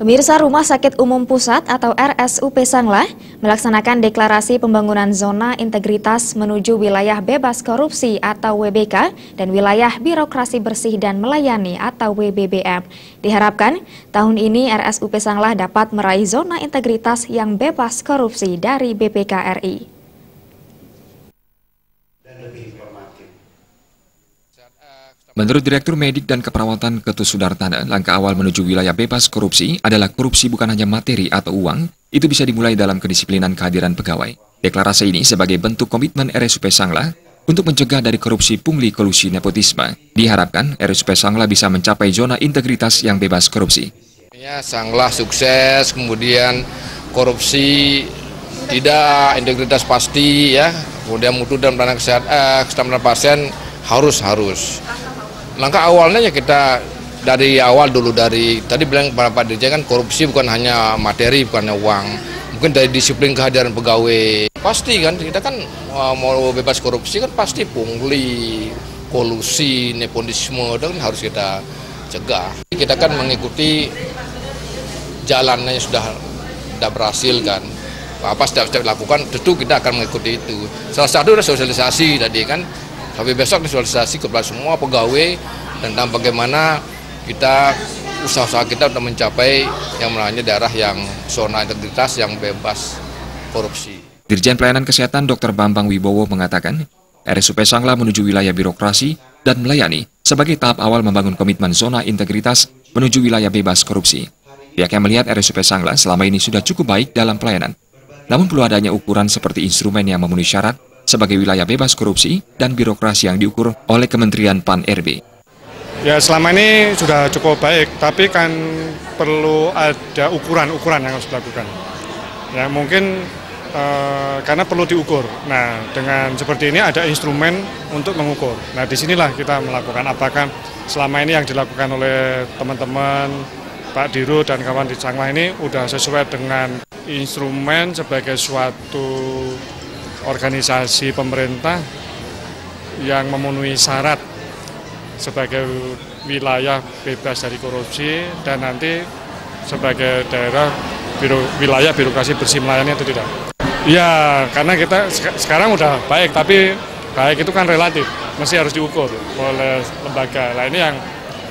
Pemirsa, Rumah Sakit Umum Pusat atau RSUP Sanglah melaksanakan deklarasi pembangunan zona integritas menuju wilayah bebas korupsi atau WBK dan wilayah birokrasi bersih dan melayani atau WBBM. Diharapkan tahun ini RSUP Sanglah dapat meraih zona integritas yang bebas korupsi dari BPK RI. Menurut Direktur Medik dan Keperawatan Ketut Sudartana, langkah awal menuju wilayah bebas korupsi adalah korupsi bukan hanya materi atau uang, itu bisa dimulai dalam kedisiplinan kehadiran pegawai. Deklarasi ini sebagai bentuk komitmen RSUP Sanglah untuk mencegah dari korupsi pungli kolusi nepotisme. Diharapkan RSUP Sanglah bisa mencapai zona integritas yang bebas korupsi. Ya, Sanglah sukses, kemudian korupsi tidak, integritas pasti ya, kemudian mutu dan pelayanan keselamatan pasien harus. Langkah awalnya ya kita dari awal dulu, dari tadi bilang Pak Dirjen kan korupsi bukan hanya materi, bukan hanya uang, mungkin dari disiplin kehadiran pegawai. Pasti kan kita kan mau bebas korupsi kan pasti pungli, kolusi, nepotisme itu kan harus kita cegah. Kita kan mengikuti jalannya sudah berhasil kan. Apa setiap lakukan tentu kita akan mengikuti itu. Salah satu adalah sosialisasi tadi kan. Tapi besok visualisasi kepada semua pegawai tentang bagaimana kita usaha kita untuk mencapai yang namanya daerah yang zona integritas yang bebas korupsi. Dirjen Pelayanan Kesehatan Dr. Bambang Wibowo mengatakan, RSUP Sanglah menuju wilayah birokrasi dan melayani sebagai tahap awal membangun komitmen zona integritas menuju wilayah bebas korupsi. Pihaknya melihat RSUP Sanglah selama ini sudah cukup baik dalam pelayanan, namun perlu adanya ukuran seperti instrumen yang memenuhi syarat sebagai wilayah bebas korupsi dan birokrasi yang diukur oleh Kementerian PAN-RB. Ya, selama ini sudah cukup baik, tapi kan perlu ada ukuran-ukuran yang harus dilakukan. Ya, mungkin karena perlu diukur. Nah, dengan seperti ini ada instrumen untuk mengukur. Nah, disinilah kita melakukan apakah selama ini yang dilakukan oleh teman-teman Pak Dirut dan kawan di Sanglah ini sudah sesuai dengan instrumen sebagai suatu organisasi pemerintah yang memenuhi syarat sebagai wilayah bebas dari korupsi dan nanti sebagai daerah wilayah birokrasi bersih melayani atau tidak. Ya, karena kita sekarang udah baik, tapi baik itu kan relatif, mesti harus diukur oleh lembaga. Nah, ini yang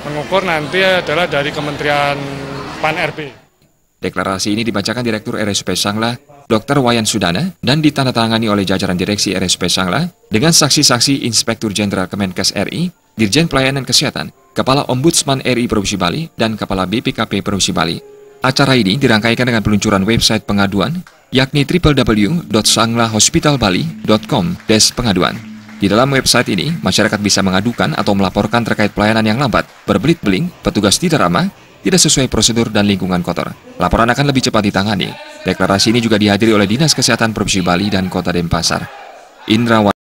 mengukur nanti adalah dari Kementerian PAN-RB. Deklarasi ini dibacakan Direktur RSUP Sanglah, Dr. Wayan Sudana, dan ditandatangani oleh jajaran direksi RSUP Sanglah dengan saksi-saksi Inspektur Jenderal Kemenkes RI, Dirjen Pelayanan Kesehatan, Kepala Ombudsman RI Provinsi Bali, dan Kepala BPKP Provinsi Bali. Acara ini dirangkaikan dengan peluncuran website pengaduan, yakni www.sanglahhospitalbali.com/pengaduan. Di dalam website ini, masyarakat bisa mengadukan atau melaporkan terkait pelayanan yang lambat, berbelit-beling, petugas tidak ramah, tidak sesuai prosedur dan lingkungan kotor. Laporan akan lebih cepat ditangani. Deklarasi ini juga dihadiri oleh Dinas Kesehatan Provinsi Bali dan Kota Denpasar. Indra